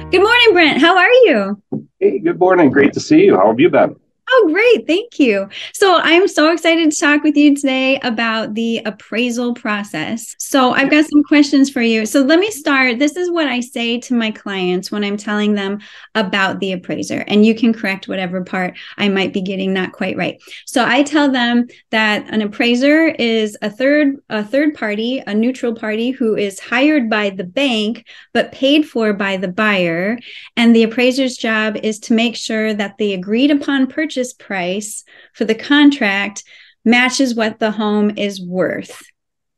Good morning, Brent. How are you? Hey, good morning. Great to see you. How have you been? Oh, great. Thank you. So, I'm so excited to talk with you today about the appraisal process. So, I've got some questions for you. So, let me start. This is what I say to my clients when I'm telling them about the appraiser, and you can correct whatever part I might be getting not quite right. So, I tell them that an appraiser is a third party, a neutral party who is hired by the bank but paid for by the buyer, and the appraiser's job is to make sure that the agreed upon purchase price for the contract matches what the home is worth.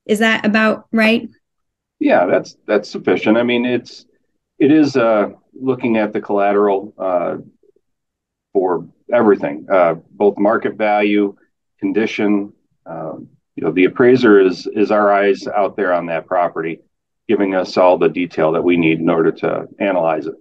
Is that about right? Yeah, that's sufficient. I mean, it is looking at the collateral for everything, both market value, condition. Uh, the appraiser is our eyes out there on that property, giving us all the detail that we need in order to analyze it.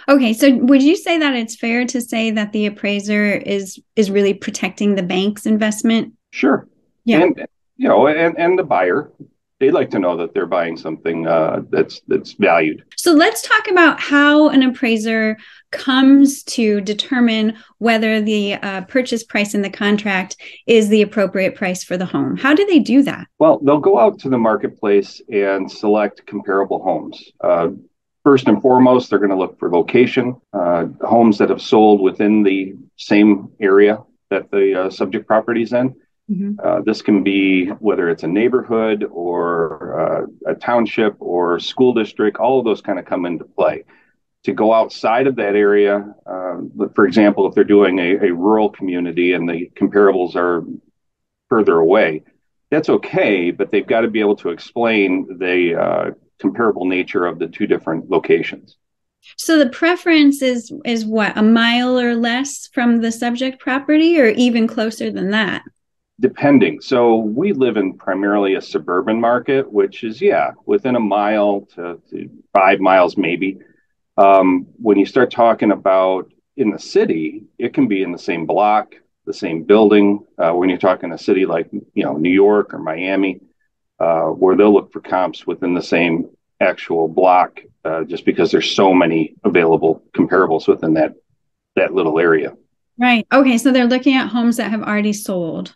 Okay, so would you say that it's fair to say that the appraiser is really protecting the bank's investment? Sure, Yeah. and and the buyer, they like to know that they're buying something that's valued. So let's talk about how an appraiser comes to determine whether the purchase price in the contract is the appropriate price for the home. How do they do that? Well, they'll go out to the marketplace and select comparable homes. First and foremost, they're going to look for location, homes that have sold within the same area that the subject property is in. Mhm. This can be whether it's a neighborhood or a township or school district, all of those kind of come into play. To go outside of that area, for example, if they're doing a rural community and the comparables are further away, that's okay, but they've got to be able to explain the comparable nature of the two different locations. So the preference is what, a mile or less from the subject property, or even closer than that? Depending. So we live in primarily a suburban market, which is, yeah, within a mile to 5 miles maybe. When you start talking about in the city, it can be in the same block, the same building. When you're talking a city like, New York or Miami, where they'll look for comps within the same actual block, just because there's so many available comparables within that little area. Right. Okay, so they're looking at homes that have already sold.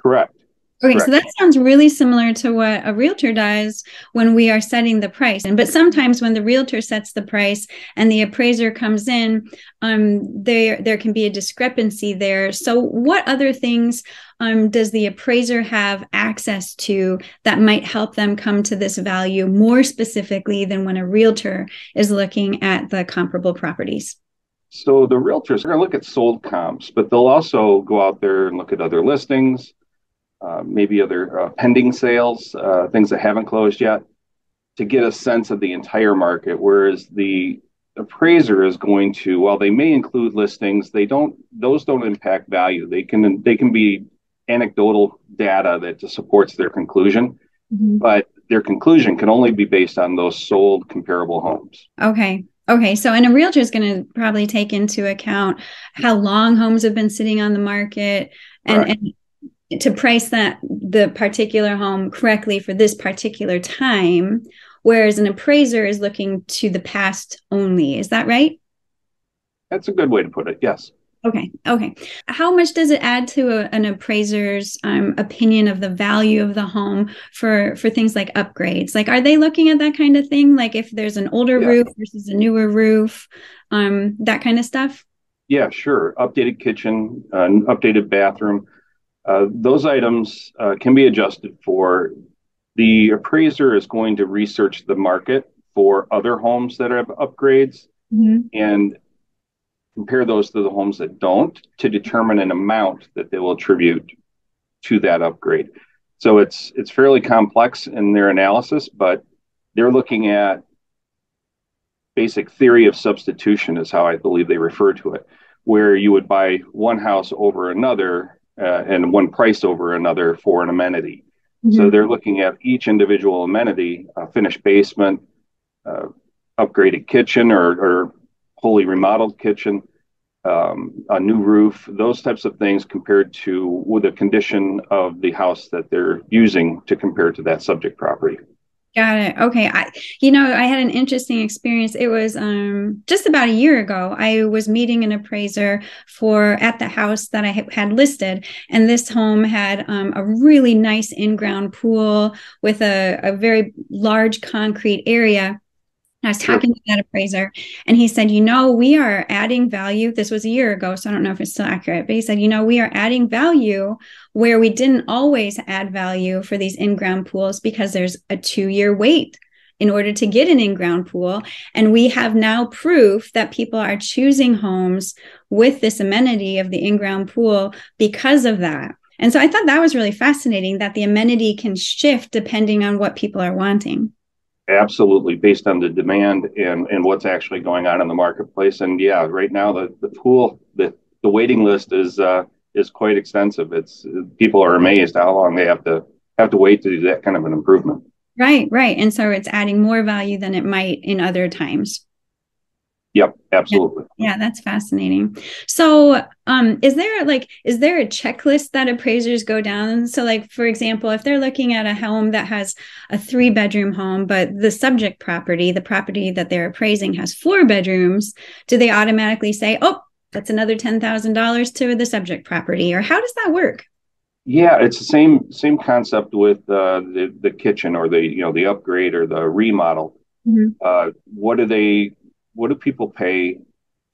Correct. Okay, so Correct. that sounds really similar to what a realtor does when we are setting the price. But sometimes when the realtor sets the price and the appraiser comes in, there can be a discrepancy there. So, what other things does the appraiser have access to that might help them come to this value more specifically than when a realtor is looking at the comparable properties? So the realtors are going to look at sold comps, but they'll also go out there and look at other listings, maybe other pending sales, things that haven't closed yet, to get a sense of the entire market. Whereas the appraiser is going to, while they may include listings, those don't impact value. They can be anecdotal data that just supports their conclusion, Mhm. but their conclusion can only be based on those sold comparable homes. Okay. Okay. So, and a realtor is going to probably take into account how long homes have been sitting on the market and, Correct. and to price that the particular home correctly for this particular time, whereas an appraiser is looking to the past only. Is that right? That's a good way to put it. Yes. Okay. Okay. How much does it add to an appraiser's opinion of the value of the home for things like upgrades? Like, are they looking at that kind of thing? Like, if there's an older Yeah. roof versus a newer roof, that kind of stuff? Yeah, sure. Updated kitchen, updated bathroom. Those items can be adjusted for. The appraiser is going to research the market for other homes that have upgrades Mhm. and compare those to the homes that don't to determine an amount that they will attribute to that upgrade. So it's fairly complex in their analysis, but they're looking at basic theory of substitution is how I believe they refer to it, where you would buy one house over another and one price over another for an amenity. So Mhm. they're looking at each individual amenity, finished basement, uh, upgraded kitchen or wholly remodeled kitchen, a new roof, those types of things compared to with the condition of the house that they're using to compare to that subject property. Got it. Okay. I had an interesting experience. It was just about a year ago. I was meeting an appraiser for at the house that I had listed, and this home had a really nice in-ground pool with a very large concrete area. I was Sure. talking to that appraiser, and he said, we are adding value. This was a year ago, so I don't know if it's still accurate, but he said, we are adding value where we didn't always add value for these in-ground pools because there's a 2-year wait in order to get an in-ground pool. And we have now proof that people are choosing homes with this amenity of the in-ground pool because of that. And so I thought that was really fascinating that the amenity can shift depending on what people are wanting. Absolutely, based on the demand and what's actually going on in the marketplace. And yeah, right now the pool the waiting list is quite extensive. It's people are amazed how long they have to wait to do that kind of an improvement. Right, right. And so it's adding more value than it might in other times. Yep, Yeah, absolutely. yeah, that's fascinating. So, is there a checklist that appraisers go down? So, like, for example, if they're looking at a home that has a 3-bedroom home, but the subject property, the property that they're appraising has 4 bedrooms, do they automatically say, "Oh, that's another $10,000 to the subject property," or how does that work? Yeah, it's the same concept with the kitchen or the upgrade or the remodel. Mhm. What do people pay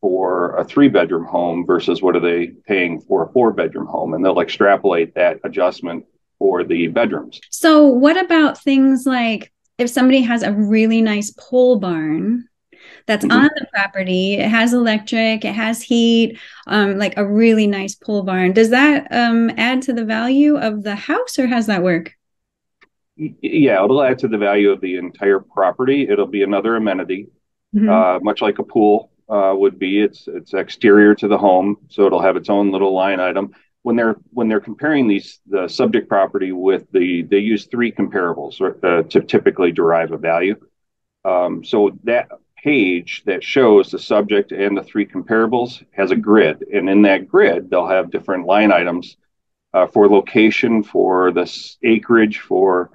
for a 3-bedroom home versus what are they paying for a 4-bedroom home? And they'll extrapolate that adjustment for the bedrooms. So, what about things like if somebody has a really nice pole barn that's on Mhm. the property. It has electric, it has heat, like a really nice pole barn. Does that add to the value of the house, or how's that work? Yeah, it'll add to the value of the entire property. It'll be another amenity, Mhm. much like a pool would be. It's exterior to the home, so it'll have its own little line item. When they're comparing the subject property with they use three comparables to typically derive a value. So that page that shows the subject and the three comparables has a grid, and in that grid they'll have different line items for location, for the acreage, for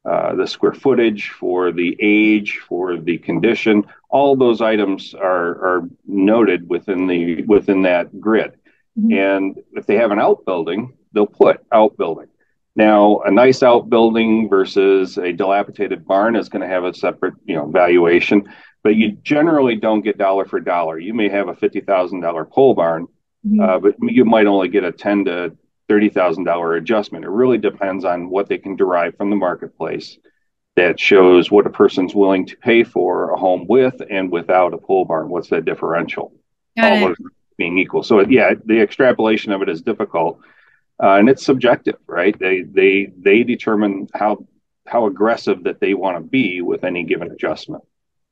the square footage, for the age, for the condition. All those items are noted within that grid. Mhm. And if they have an outbuilding, they'll put outbuilding. Now, a nice outbuilding versus a dilapidated barn is going to have a separate, valuation, but you generally don't get dollar for dollar. You may have a $50,000 pole barn, Mhm. but you might only get a $10,000 to $30,000 adjustment. It really depends on what they can derive from the marketplace that shows what a person's willing to pay for a home with and without a pole barn. What's that differential? Got All it. those being equal. So yeah, the extrapolation of it is difficult, and it's subjective, right? They determine how aggressive that they want to be with any given adjustment.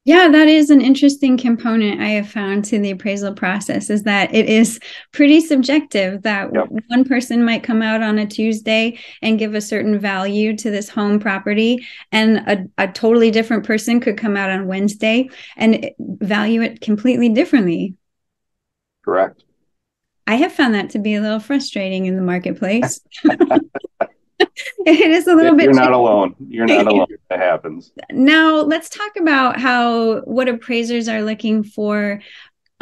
Yeah, that is an interesting component I have found to the appraisal process is that it is pretty subjective that Yep. one person might come out on a Tuesday and give a certain value to this home property, and a totally different person could come out on Wednesday and value it completely differently. Correct. I have found that to be a little frustrating in the marketplace. It is a little bit You're not alone. You're not tricky. alone. That happens. Now, let's talk about what appraisers are looking for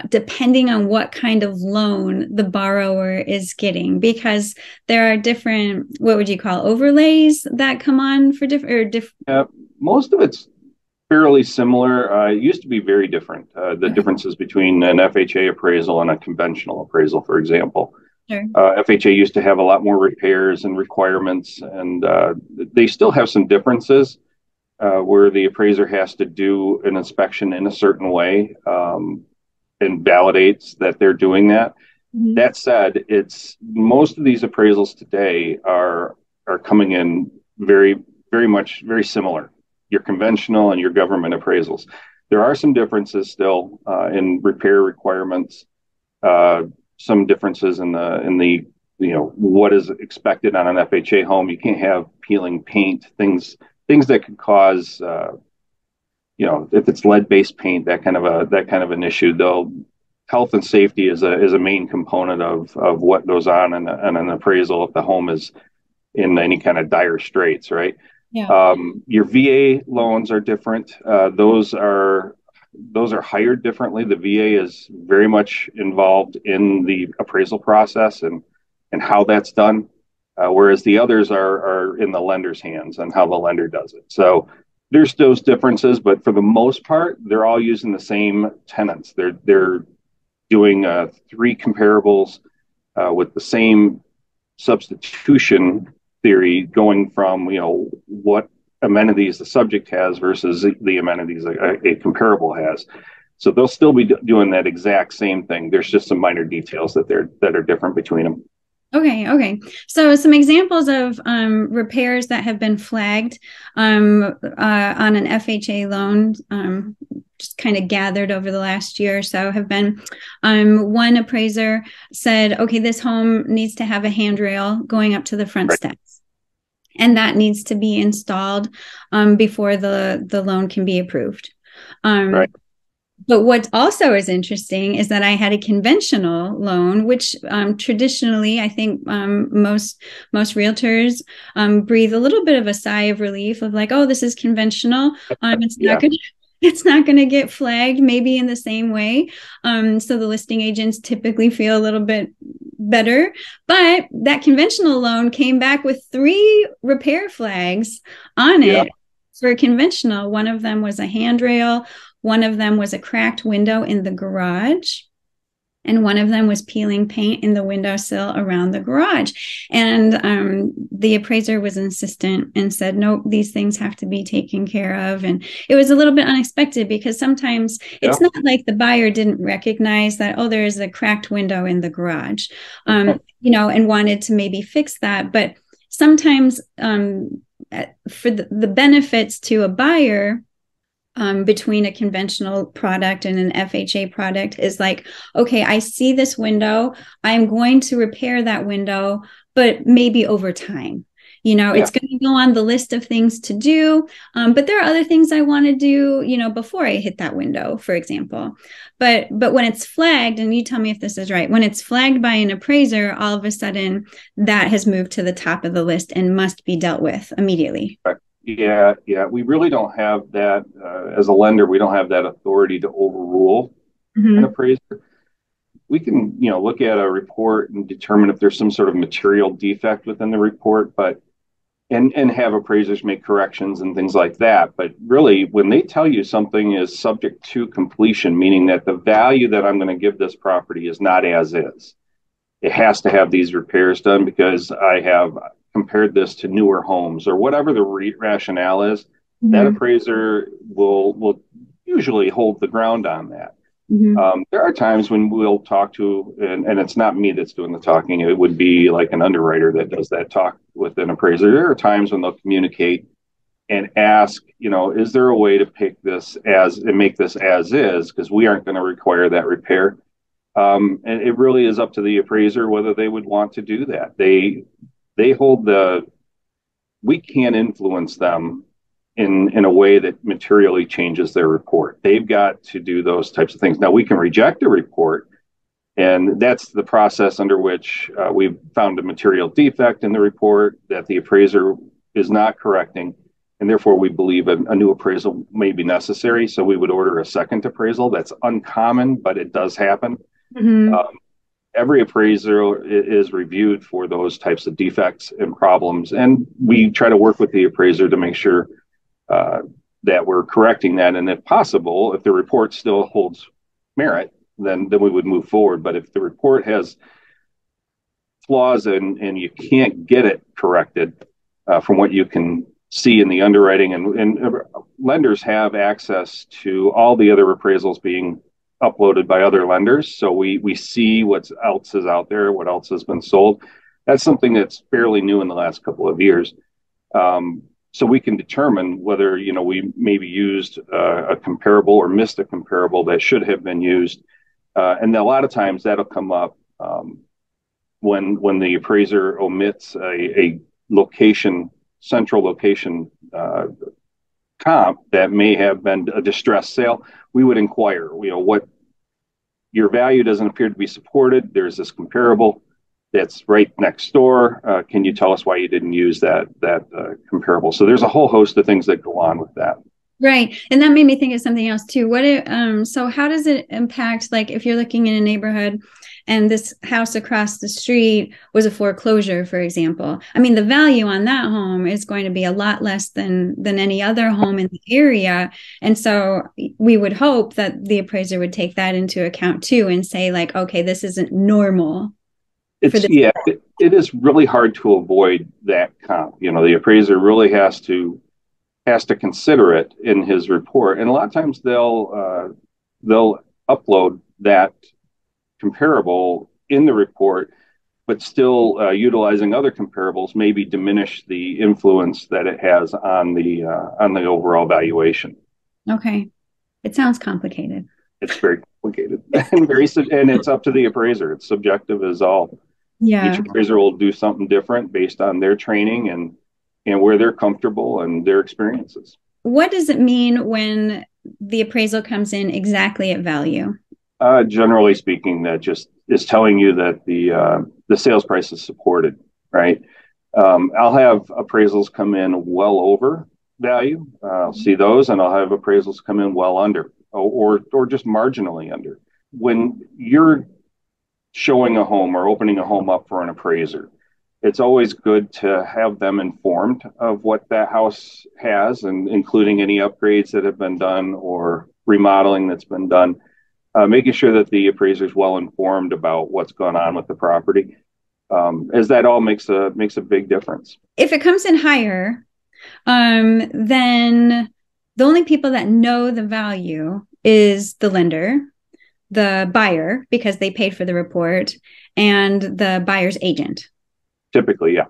depending on what kind of loan the borrower is getting, because there are different, what would you call overlays that come on for different. Yeah, most of it's fairly similar. It used to be very different. The Okay, differences between an FHA appraisal and a conventional appraisal, for example. sure. FHA used to have a lot more repairs and requirements, and they still have some differences where the appraiser has to do an inspection in a certain way and validates that they're doing that. Mhm. That said, it's most of these appraisals today are coming in very much very similar. Your conventional and your government appraisals. There are some differences still in repair requirements, uh, some differences in the what is expected on an FHA home. You can't have peeling paint, things that could cause if it's lead-based paint, that kind of an issue. Though health and safety is a main component of what goes on in an appraisal if the home is in any kind of dire straits, right? Yeah. Your VA loans are different. Those are hired differently. The VA is very much involved in the appraisal process and how that's done, whereas the others are in the lender's hands and how the lender does it. So there's those differences, but for the most part, they're all using the same tenants. They're doing three comparables with the same substitution theory, going from what amenities the subject has versus the amenities a comparable has. So they'll still be doing that exact same thing. There's just some minor details that are different between them. Okay, okay. So some examples of repairs that have been flagged on an FHA loan, just kind of gathered over the last year or so, have been one appraiser said, okay, this home needs to have a handrail going up to the front Right. steps. And that needs to be installed before the loan can be approved. Right. But what also is interesting is that I had a conventional loan, which traditionally I think most realtors breathe a little bit of a sigh of relief of like, oh, this is conventional. Yeah. It's not going to get flagged maybe in the same way. So the listing agents typically feel a little bit better. But that conventional loan came back with 3 repair flags on Yeah. it for conventional. One of them was a handrail. One of them was a cracked window in the garage. And one of them was peeling paint in the windowsill around the garage. And the appraiser was insistent and said, nope, these things have to be taken care of. And it was a little bit unexpected because sometimes Yeah. it's not like the buyer didn't recognize that, oh, there's a cracked window in the garage, and wanted to maybe fix that. But sometimes for the benefits to a buyer, between a conventional product and an FHA product is like, okay, I see this window. I'm going to repair that window, but maybe over time. Yeah. It's going to go on the list of things to do. But there are other things I want to do, before I hit that window, for example. But when it's flagged, and you tell me if this is right, when it's flagged by an appraiser, all of a sudden that has moved to the top of the list and must be dealt with immediately. Right. Yeah, yeah. We really don't have that as a lender. We don't have that authority to overrule an Mm-hmm. appraiser. We can, look at a report and determine if there's some sort of material defect within the report, but and have appraisers make corrections and things like that. But really, when they tell you something is subject to completion, meaning that the value that I'm going to give this property is not as is, it has to have these repairs done because I have compared this to newer homes or whatever the rationale is, that Mm-hmm. appraiser will usually hold the ground on that. Mm-hmm. There are times when we'll talk to, and it's not me that's doing the talking, it would be like an underwriter that does that talk with an appraiser. There are times when they'll communicate and ask, is there a way to pick this as and make this as is? Because we aren't going to require that repair. And it really is up to the appraiser whether they would want to do that. They hold we can't influence them in a way that materially changes their report. They've got to do those types of things. Now we can reject a report, and that's the process under which we've found a material defect in the report that the appraiser is not correcting, and therefore we believe a new appraisal may be necessary. So we would order a second appraisal. That's uncommon, but it does happen. Mm-hmm. Every appraiser is reviewed for those types of defects and problems, and we try to work with the appraiser to make sure that we're correcting that. And if possible, if the report still holds merit, then we would move forward. But if the report has flaws and you can't get it corrected from what you can see in the underwriting, and lenders have access to all the other appraisals being uploaded by other lenders. So we see what else is out there, what else has been sold. That's something that's fairly new in the last couple of years. So we can determine whether, we maybe used a comparable or missed a comparable that should have been used. And a lot of times that'll come up when the appraiser omits a central location comp that may have been a distressed sale. We would inquire, what your value doesn't appear to be supported. There's this comparable. that's right next door. Can you tell us why you didn't use that comparable? So there's a whole host of things that go on with that. Right. And that made me think of something else too. So how does it impact, like if you're looking in a neighborhood and this house across the street was a foreclosure, for example? I mean, the value on that home is going to be a lot less than any other home in the area. And so we would hope that the appraiser would take that into account too and say like, okay, this isn't normal. It is really hard to avoid that comp. The appraiser really has to consider it in his report, and a lot of times they'll upload that comparable in the report, but still utilizing other comparables, maybe diminish the influence that it has on the overall valuation. Okay, it sounds complicated. It's very complicated and it's up to the appraiser. It's subjective as all. Yeah. Each appraiser will do something different based on their training and where they're comfortable and their experiences. What does it mean when the appraisal comes in exactly at value? Generally speaking, that just is telling you that the sales price is supported, right? I'll have appraisals come in well over value. I'll see those, and I'll have appraisals come in well under, or just marginally under. When you're showing a home or opening a home up for an appraiser, it's always good to have them informed of what that house has, and including any upgrades that have been done or remodeling that's been done, making sure that the appraiser is well informed about what's going on with the property, as that all makes a big difference. If it comes in higher, then the only people that know the value is the lender, the buyer, because they paid for the report, and the buyer's agent. Typically, yeah.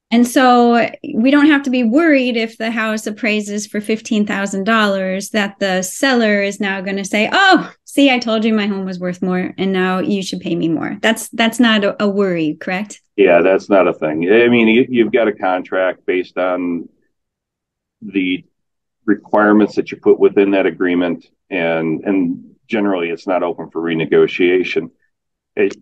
And so we don't have to be worried if the house appraises for $15,000 that the seller is now going to say, oh, see, I told you my home was worth more and now you should pay me more. That's not a worry, correct? Yeah, that's not a thing. I mean, you've got a contract based on the requirements that you put within that agreement, and generally it's not open for renegotiation.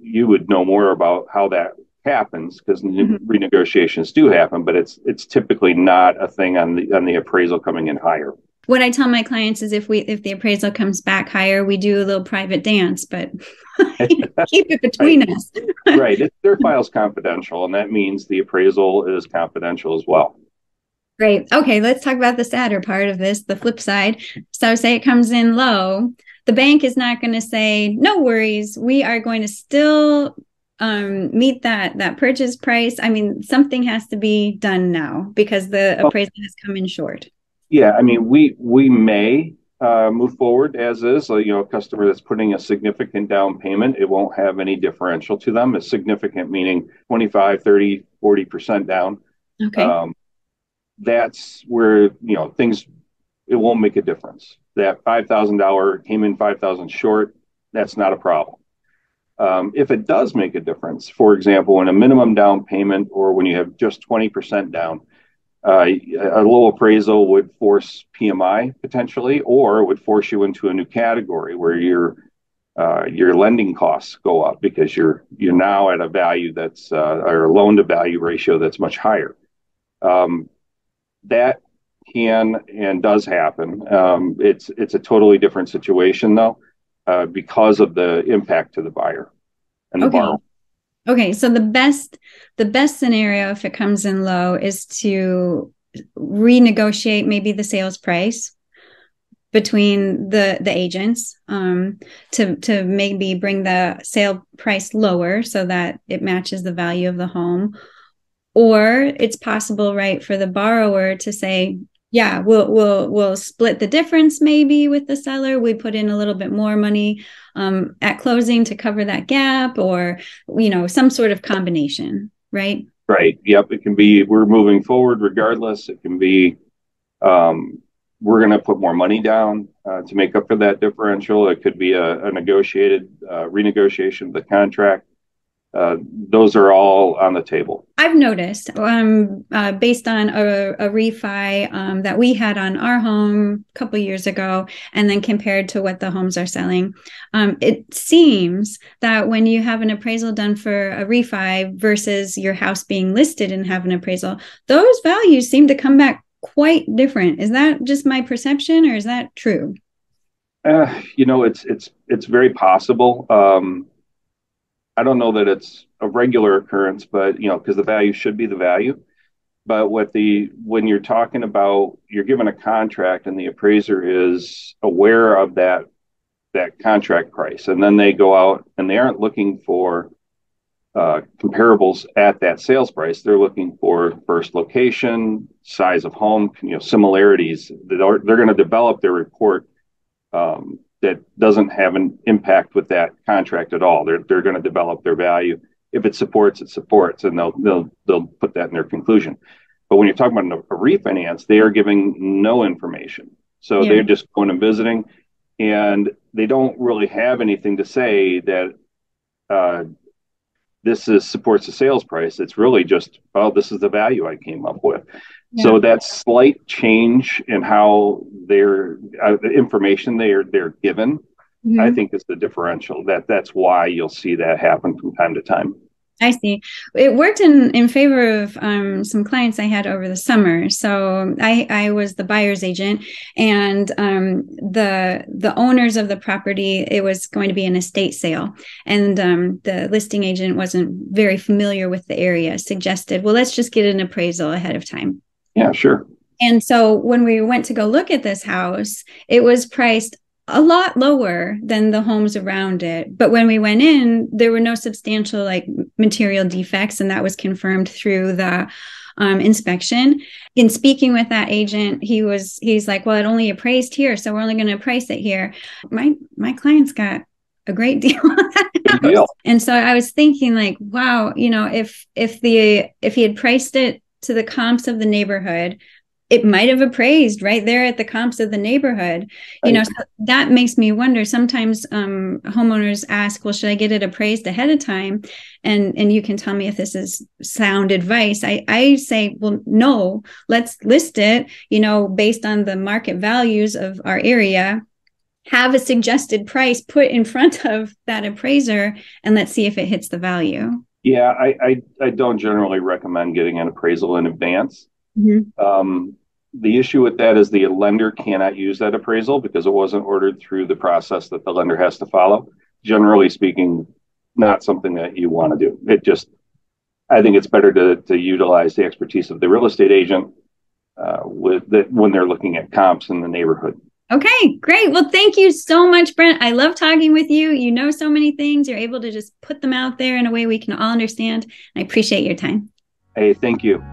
You would know more about how that happens, because renegotiations do happen, but it's typically not a thing on the appraisal coming in higher. What I tell my clients is if the appraisal comes back higher, we do a little private dance, but keep it between us. Right. Their file's confidential, and that means the appraisal is confidential as well. Great. Okay, let's talk about the sadder part of this, the flip side. So say it comes in low, the bank is not going to say, no worries, we are going to still meet that purchase price. I mean, something has to be done now because the appraisal has come in short. Yeah, I mean, we may move forward as is. So, a customer that's putting a significant down payment, it won't have any differential to them. It's significant, meaning 25, 30, 40% down. Okay. That's where, it won't make a difference. That $5,000 came in 5,000 short, that's not a problem. If it does make a difference, for example, in a minimum down payment or when you have just 20% down, a low appraisal would force PMI potentially, or would force you into a new category where your lending costs go up because you're now at a value that's or a loan to value ratio that's much higher. That can and does happen. It's a totally different situation though, because of the impact to the buyer and the borrower. Okay, so the best scenario if it comes in low is to renegotiate maybe the sales price between the agents, to maybe bring the sale price lower so that it matches the value of the home. Or it's possible, right, for the borrower to say, yeah, we'll split the difference maybe with the seller. We put in a little bit more money at closing to cover that gap, or some sort of combination, right? Right. Yep. It can be we're moving forward regardless. It can be we're going to put more money down to make up for that differential. It could be a negotiated renegotiation of the contract. those are all on the table. I've noticed, based on a refi that we had on our home a couple years ago, and then compared to what the homes are selling, it seems that when you have an appraisal done for a refi versus your house being listed and have an appraisal, those values seem to come back quite different. Is that just my perception, or is that true? It's very possible. I don't know that it's a regular occurrence, but because the value should be the value. But when you're talking about, you're given a contract and the appraiser is aware of that contract price, and then they go out and they aren't looking for comparables at that sales price. They're looking for first location, size of home, similarities. They're going to develop their report that doesn't have an impact with that contract at all. They're going to develop their value. If it supports, it supports, and they'll put that in their conclusion. But when you're talking about a refinance, they are giving no information. So they're just going and visiting, and they don't really have anything to say that supports the sales price. It's really just, oh, this is the value I came up with. Yeah. So that slight change in how the information they're given, mm-hmm. I think is the differential. That's why you'll see that happen from time to time. I see. It worked in favor of some clients I had over the summer. So I was the buyer's agent, and the owners of the property, it was going to be an estate sale. And the listing agent wasn't very familiar with the area, suggested, well, let's just get an appraisal ahead of time. Yeah, sure. And so when we went to go look at this house, it was priced a lot lower than the homes around it. But when we went in, there were no substantial material defects, and that was confirmed through the inspection. In speaking with that agent, he's like, well, it only appraised here, so we're only going to price it here. My clients got a great deal on that house. Good deal. And so I was thinking, wow, if he had priced it to the comps of the neighborhood, it might have appraised right there at the comps of the neighborhood. So that makes me wonder. Sometimes homeowners ask, well, should I get it appraised ahead of time? And you can tell me if this is sound advice. I say, well, no, let's list it, based on the market values of our area, have a suggested price put in front of that appraiser, and let's see if it hits the value. Yeah, I don't generally recommend getting an appraisal in advance. Mm-hmm. The issue with that is the lender cannot use that appraisal because it wasn't ordered through the process that the lender has to follow. Generally speaking, not something that you want to do. I think it's better to utilize the expertise of the real estate agent when they're looking at comps in the neighborhood. Okay, great. Well, thank you so much, Brent. I love talking with you. You know so many things. You're able to just put them out there in a way we can all understand. I appreciate your time. Hey, thank you.